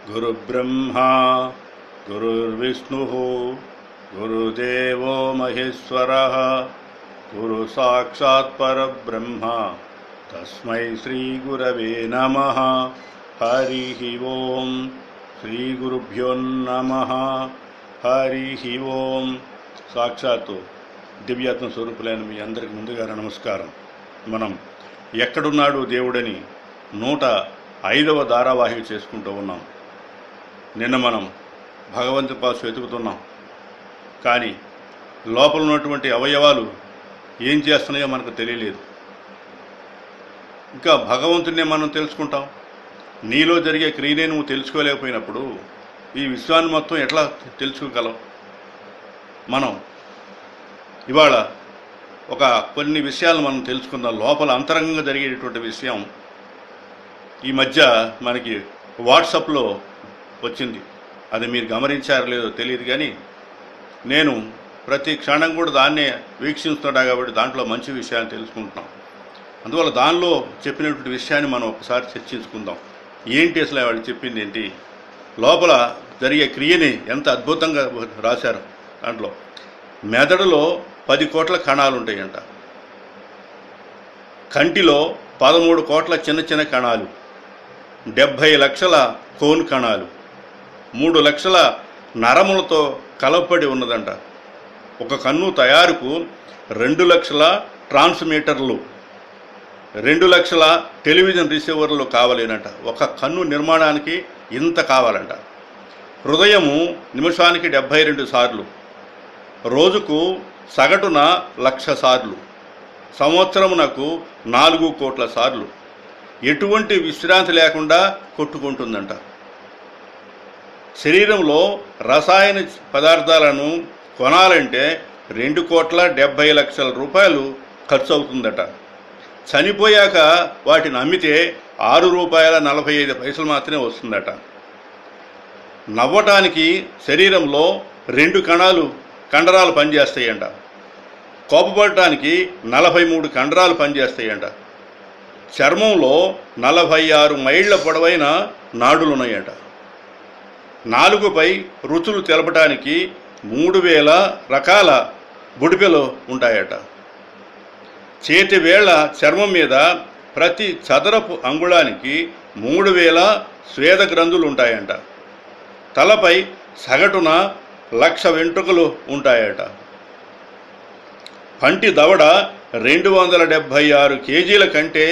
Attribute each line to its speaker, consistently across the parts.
Speaker 1: गुरुब्रह्मा गुरुर्विष्णुः गुरुदेवो महेश्वरः गुरुसाक्षात् परब्रह्म तस्मै श्रीगुरवे नमः। हरिः ओं श्रीगुरुभ्यो नमः। हरिः ओं। సాక్షాత్తు దివ్యాత్మ స్వరూపులైన మీ అందరికి ముందుగా నమస్కారం. మనం ఎక్కడున్నాడు దేవుడని 105వ ధారావాహిక చేసుకుంటూ ఉన్నాం. నిన్న మనం భగవంతుని పాసు వెతుకుతున్నాం, కానీ లోపల ఉన్నటువంటి అవయవాలు ఏం చేస్తున్నాయో మనకు తెలియలేదు. ఇంకా భగవంతుడినే మనం తెలుసుకుంటాం. నీలో జరిగే క్రియనే నువ్వు తెలుసుకోలేకపోయినప్పుడు ఈ విశ్వాన్ని మొత్తం ఎట్లా తెలుసుకోగలవు? మనం ఇవాళ కొన్ని విషయాలు మనం తెలుసుకుందాం. లోపల అంతరంగంగా జరిగేటటువంటి విషయం ఈ మధ్య మనకి వాట్సాప్లో వచ్చింది. అది మీరు గమనించారో లేదో తెలియదు, కానీ నేను ప్రతి క్షణం కూడా దాన్నే వీక్షిస్తున్నా కాబట్టి దాంట్లో మంచి విషయాన్ని తెలుసుకుంటున్నాం. అందువల్ల దానిలో చెప్పినటువంటి విషయాన్ని మనం ఒకసారి చర్చించుకుందాం. ఏంటి అసలు వాళ్ళు చెప్పింది ఏంటి, లోపల జరిగే క్రియని ఎంత అద్భుతంగా రాశారు. దాంట్లో మెదడులో 10 కోట్ల కణాలు ఉంటాయంట, కంటిలో 13 కోట్ల చిన్న చిన్న కణాలు, 70 లక్షల కోన్ కణాలు, 3 లక్షల నరములతో కలపబడి ఉన్నదంట. ఒక కన్ను తయారుకు 2 లక్షల ట్రాన్స్మీటర్లు, 2 లక్షల టెలివిజన్ రిసీవర్లు కావాలేనంట. ఒక కన్ను నిర్మాణానికి ఇంత కావాలంట. హృదయము నిమిషానికి 72 సార్లు, రోజుకు సగటున 1,00,000 సార్లు, సంవత్సరమునకు 4 కోట్ల సార్లు ఎటువంటి విశ్రాంతి లేకుండా కొట్టుకుంటుందంట. శరీరంలో రసాయన పదార్థాలను కొనాలంటే 2,70,00,000 రూపాయలు ఖర్చు అవుతుందట. చనిపోయాక వాటిని అమ్మితే ₹6.45 మాత్రమే వస్తుందట. నవ్వటానికి శరీరంలో 2 కండరాలు పనిచేస్తాయంట. కోపపడటానికి 43 కండరాలు పనిచేస్తాయంట. చర్మంలో 46 మైళ్ళ పొడవైన నాడులున్నాయంట. నాలుగుపై రుచులు తెలపడానికి 3,000 రకాల బుడిపెలు ఉంటాయట. చేతి వేళ్ల చర్మం మీద ప్రతి చదరపు అంగుళానికి 3,000 స్వేద గ్రంథులు ఉంటాయంట. తలపై సగటున 1,00,000 వెంట్రుకలు ఉంటాయట. పంటి దవడ 276 కేజీల కంటే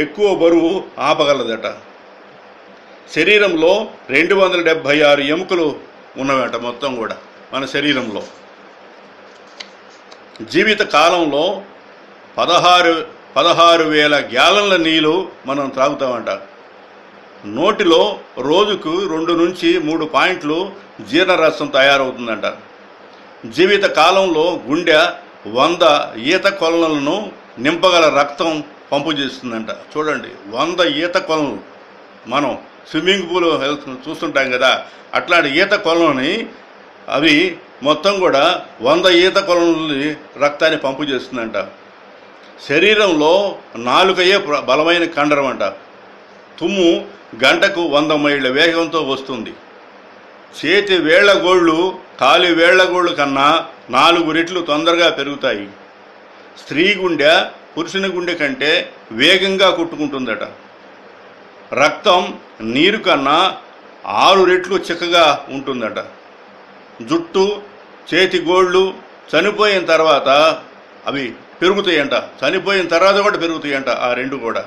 Speaker 1: ఎక్కువ బరువు ఆపగలదట. శరీరంలో 276 ఎముకలు ఉన్నవట మొత్తం కూడా మన శరీరంలో. జీవిత కాలంలో 16,000 గ్యాలన్ల నీళ్ళు మనం త్రాగుతామంట. నోటిలో రోజుకు 2 నుంచి 3 పాయింట్లు జీర్ణరసం తయారవుతుందంట. జీవిత కాలంలో గుండె 100 ఈత కొలనులను నింపగల రక్తం పంపు చేస్తుందంట. చూడండి, 100 ఈత కొలనులు. మనం స్విమ్మింగ్ పూల్ చూస్తుంటాం కదా, అట్లాంటి ఈత కొలనుని అవి మొత్తం కూడా 100 ఈత కొలనులని రక్తాన్ని పంపు చేస్తుందంట. శరీరంలో నాలుకయే బలమైన కండరం అంట. తుమ్ము గంటకు 100 మైళ్ళ వేగంతో వస్తుంది. చేతి వేళ్లగోళ్ళు కాలి వేళ్లగోళ్ళు కన్నా 4 రెట్లు తొందరగా పెరుగుతాయి. స్త్రీ గుండె పురుషుని గుండె కంటే వేగంగా కొట్టుకుంటుందట. రక్తం నీరు కన్నా 6 రెట్లు చిక్కగా ఉంటుందట. జుట్టు చేతి గోళ్ళు చనిపోయిన తర్వాత అవి పెరుగుతాయంట. చనిపోయిన తర్వాత కూడా పెరుగుతాయంట ఆ 2 కూడా.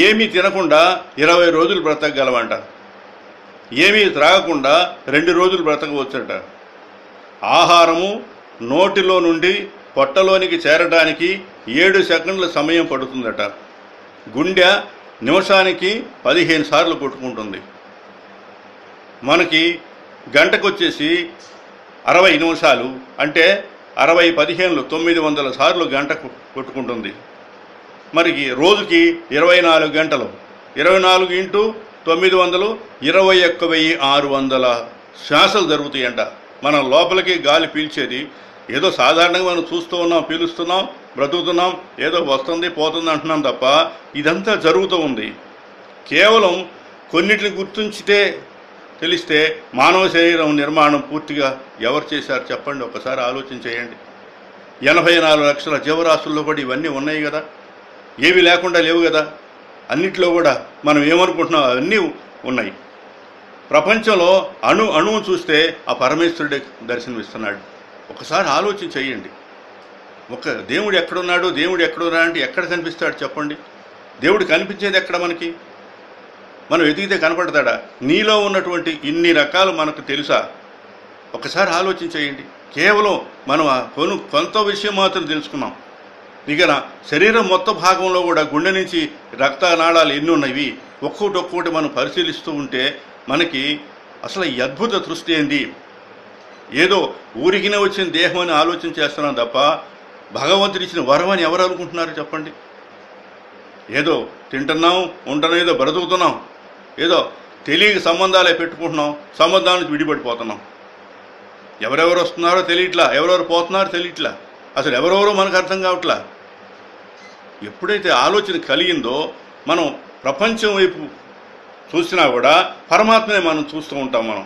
Speaker 1: ఏమీ తినకుండా 20 రోజులు బ్రతకగలవంట. ఏమీ త్రాగకుండా 2 రోజులు బ్రతకవచ్చట. ఆహారము నోటిలో నుండి పొట్టలోనికి చేరడానికి 7 సెకండ్ల సమయం పడుతుందట. గుండె నిమిషానికి 15 సార్లు కొట్టుకుంటుంది. మనకి గంటకొచ్చేసి 60 నిమిషాలు, అంటే 60 15 900 సార్లు గంట కొట్టుకుంటుంది. మనకి రోజుకి 24 గంటలు, 24 ఇంటూ 900 21,600 శ్వాసలు జరుగుతాయంట. మనం లోపలికి గాలి పీల్చేది ఏదో సాధారణంగా మనం చూస్తూ ఉన్నాం, పీలుస్తున్నాం, బ్రతుకుతున్నాం, ఏదో వస్తుంది పోతుంది అంటున్నాం తప్ప ఇదంతా జరుగుతూ ఉంది. కేవలం కొన్నిటిని గుర్తుంచితే తెలిస్తే మానవ శరీరం నిర్మాణం పూర్తిగా ఎవరు చేశారు చెప్పండి, ఒకసారి ఆలోచన చేయండి. 84 లక్షల జీవరాశుల్లో కూడా ఇవన్నీ ఉన్నాయి కదా, ఏవి లేకుండా లేవు కదా. అన్నిట్లో కూడా మనం ఏమనుకుంటున్నాం అవన్నీ ఉన్నాయి. ప్రపంచంలో అణువు చూస్తే ఆ పరమేశ్వరుడే దర్శనమిస్తున్నాడు. ఒకసారి ఆలోచన చేయండి. ఒక దేవుడు ఎక్కడున్నాడు, దేవుడు ఎక్కడున్నాడు అంటే ఎక్కడ కనిపిస్తాడు చెప్పండి? దేవుడు కనిపించేది ఎక్కడ మనకి? మనం వెతికితే కనపడతాడా? నీలో ఉన్నటువంటి ఇన్ని రకాలు మనకు తెలుసా? ఒకసారి ఆలోచన చేయండి. కేవలం మనం కొంత విషయం మాత్రం తెలుసుకున్నాం. ఇక శరీరం మొత్తం భాగంలో కూడా గుండె నుంచి రక్తనాళాలు ఎన్ని ఉన్నవి ఒక్కొక్కటి మనం పరిశీలిస్తూ ఉంటే మనకి అసలు ఈ అద్భుత సృష్టి ఏంది? ఏదో ఊరికినే వచ్చిన దేహం అని ఆలోచన చేస్తున్నాం తప్ప భగవంతుడు ఇచ్చిన వరం అని ఎవరు అనుకుంటున్నారు చెప్పండి? ఏదో తింటున్నాం, ఉంటున్నాం, ఏదో బ్రతుకుతున్నాం, ఏదో తెలియక సంబంధాలే పెట్టుకుంటున్నాం, సంబంధాల నుంచి విడిపడిపోతున్నాం. ఎవరెవరు వస్తున్నారో తెలియట్లా, ఎవరెవరు పోతున్నారో తెలియట్లా, అసలు ఎవరెవరో మనకు అర్థం కావట్లా. ఎప్పుడైతే ఆలోచన కలిగిందో మనం ప్రపంచం వైపు చూసినా కూడా పరమాత్మనే మనం చూస్తూ ఉంటాం. మనం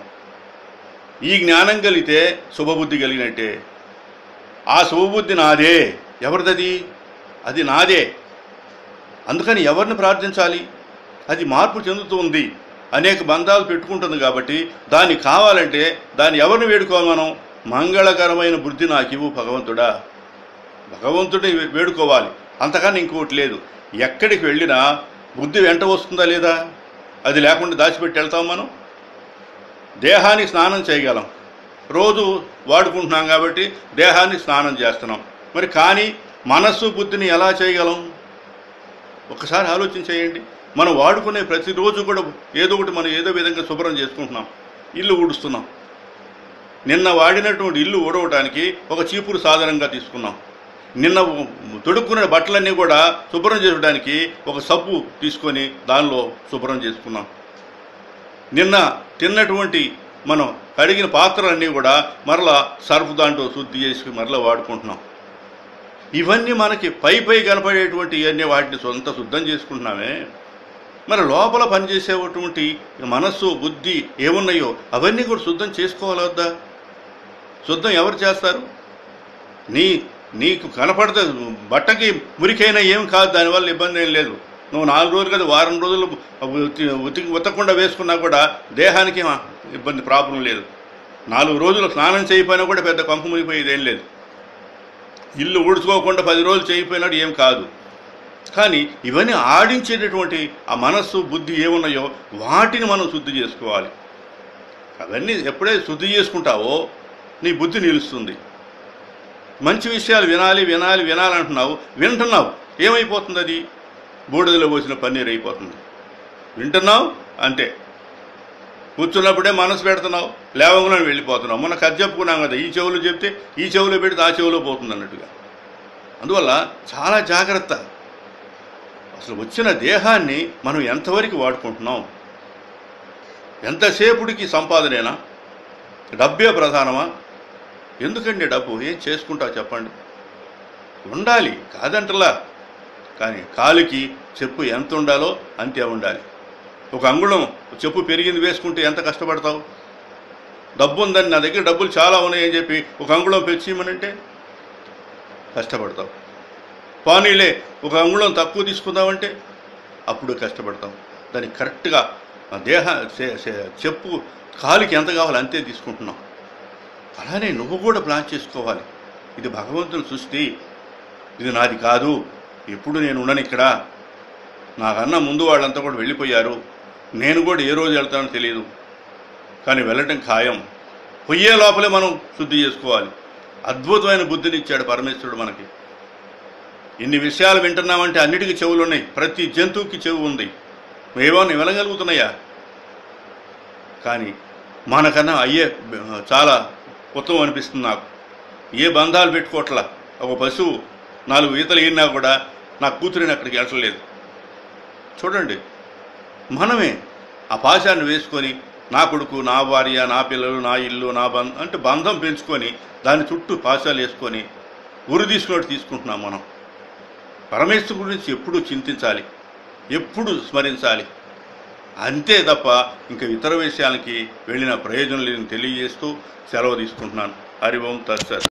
Speaker 1: ఈ జ్ఞానం కలిగితే శుభబుద్ధి కలిగినట్టే. ఆ శుభబుద్ధి నాదే. ఎవరిదది? అది నాదే. అందుకని ఎవరిని ప్రార్థించాలి? అది మార్పు చెందుతూ ఉంది, అనేక బంధాలు పెట్టుకుంటుంది కాబట్టి దాన్ని కావాలంటే దాన్ని ఎవరిని వేడుకోవాలి మనం? మంగళకరమైన బుద్ధి నాకివ్వు భగవంతుడా, భగవంతుడిని వేడుకోవాలి. అంతకన్నా ఇంకోటి లేదు. ఎక్కడికి వెళ్ళినా బుద్ధి వెంట వస్తుందా లేదా? అది లేకుండా దాచిపెట్టి వెళ్తాం మనం. దేహానికి స్నానం చేయగలం, రోజు వాడుకుంటున్నాం కాబట్టి దేహానికి స్నానం చేస్తున్నాం. మరి కానీ మనస్సు బుద్ధిని ఎలా చేయగలం? ఒకసారి ఆలోచన చేయండి. మనం వాడుకునే ప్రతిరోజు కూడా ఏదో ఒకటి మనం ఏదో విధంగా శుభ్రం చేసుకుంటున్నాం, ఇల్లు ఊడుస్తున్నాం. నిన్న వాడినటువంటి ఇల్లు ఊడవడానికి ఒక చీపురు సాధనంగా తీసుకున్నాం. నిన్న తొడుక్కున్న బట్టలన్నీ కూడా శుభ్రం చేయడానికి ఒక సబ్బు తీసుకొని దానిలో శుభ్రం చేసుకున్నాం. నిన్న తిన్నటువంటి మనం కడిగిన పాత్రలన్నీ కూడా మరలా సర్ఫ్ దాంట్లో శుద్ధి చేసి మరలా వాడుకుంటున్నాం. ఇవన్నీ మనకి పై కనపడేటువంటి ఇవన్నీ వాటిని సొంత శుద్ధం చేసుకుంటున్నామే. మరి లోపల పనిచేసేటువంటి మనస్సు బుద్ధి ఏమున్నాయో అవన్నీ కూడా శుద్ధం చేసుకోవాలి వద్దా? శుద్ధం ఎవరు చేస్తారు? నీకు కనపడితే బట్టకి మురికైనా ఏం కాదు, దానివల్ల ఇబ్బంది ఏం లేదు. నువ్వు 4 రోజులు కదా, వారం రోజులు ఉతకకుండా వేసుకున్నా కూడా దేహానికి ఇబ్బంది, ప్రాబ్లం లేదు. 4 రోజులు స్నానం చేయకపోయినా కూడా పెద్ద కంపు మునిగిపోయేది ఏం లేదు. ఇల్లు ఊడ్చుకోకుండా 10 రోజులు చేయకపోయినాడు ఏం కాదు. కానీ ఇవన్నీ ఆడించేటటువంటి ఆ మనస్సు బుద్ధి ఏమున్నాయో వాటిని మనం శుద్ధి చేసుకోవాలి. అవన్నీ ఎప్పుడైతే శుద్ధి చేసుకుంటావో నీ బుద్ధి నిలుస్తుంది. మంచి విషయాలు వినాలంటున్నావు, వింటున్నావు, ఏమైపోతుంది? అది బూడిదలో పోసిన పన్నీరు అయిపోతుంది. వింటున్నావు అంటే కూర్చున్నప్పుడే మనసు పెడుతున్నావు, లేవకుండా వెళ్ళిపోతున్నావు. మొన్న కథ చెప్పుకున్నాం కదా, ఈ చెవులు చెప్తే ఈ చెవులో పెడితే ఆ చెవులో పోతుంది అన్నట్టుగా. అందువల్ల చాలా జాగ్రత్త. అసలు వచ్చిన దేహాన్ని మనం ఎంతవరకు వాడుకుంటున్నాం? ఎంతసేపుడికి సంపాదనేనా? డబ్బే ప్రధానమా? ఎందుకండి డబ్బు? ఏం చేసుకుంటావు చెప్పండి? ఉండాలి, కాదంటలా. కానీ కాలుకి చెప్పు ఎంత ఉండాలో అంతే ఉండాలి. ఒక అంగుళం చెప్పు పెరిగింది వేసుకుంటే ఎంత కష్టపడతావు? డబ్బు ఉందని, నా దగ్గర డబ్బులు చాలా ఉన్నాయని చెప్పి ఒక అంగుళం పెంచిమనంటే కష్టపడతావు. పానీలే ఒక అంగుళం తక్కువ తీసుకుందామంటే అప్పుడు కష్టపడతాం. దానికి కరెక్ట్గా చెప్పు కాలుకి ఎంత కావాలో అంతే తీసుకుంటున్నాం. అలానే నువ్వు కూడా ప్లాన్ చేసుకోవాలి. ఇది భగవంతుని సృష్టి, ఇది నాది కాదు, ఎప్పుడు నేను ఉండను ఇక్కడ, నాకన్నా ముందు వాళ్ళంతా కూడా వెళ్ళిపోయారు, నేను కూడా ఏ రోజు వెళ్తానో తెలియదు, కానీ వెళ్ళటం ఖాయం. పొయ్యే లోపలే మనం శుద్ధి చేసుకోవాలి. అద్భుతమైన బుద్ధిని ఇచ్చాడు పరమేశ్వరుడు మనకి. ఇన్ని విషయాలు వింటున్నామంటే అన్నిటికీ చెవులు ఉన్నాయి, ప్రతి జంతువుకి చెవు ఉంది. ఏమన్నా వినగలుగుతున్నాయా? కానీ మనకన్నా అయ్యే చాలా ఉత్తమం అనిపిస్తుంది నాకు. ఏ బంధాలు పెట్టుకోవట్లా. ఒక పశువు 4 ఈతలు ఈనా కూడా నా కూతురిని అక్కడికి వెళ్ళలేదు. చూడండి, మనమే ఆ పాశాన్ని వేసుకొని నా కొడుకు, నా భార్య, నా పిల్లలు, నా ఇల్లు, నా అంటే బంధం పెంచుకొని దాని చుట్టూ పాశాలు వేసుకొని ఉరి తీసుకున్నట్టు తీసుకుంటున్నాం. మనం పరమేశ్వరుడి గురించి ఎప్పుడు చింతించాలి, ఎప్పుడు స్మరించాలి. అంతే తప్ప ఇంకా ఇతర విషయాలకి వెళ్ళిన ప్రయోజనం లేదని తెలియజేస్తూ సెలవు తీసుకుంటున్నాను. హరి ఓం తత్సత్.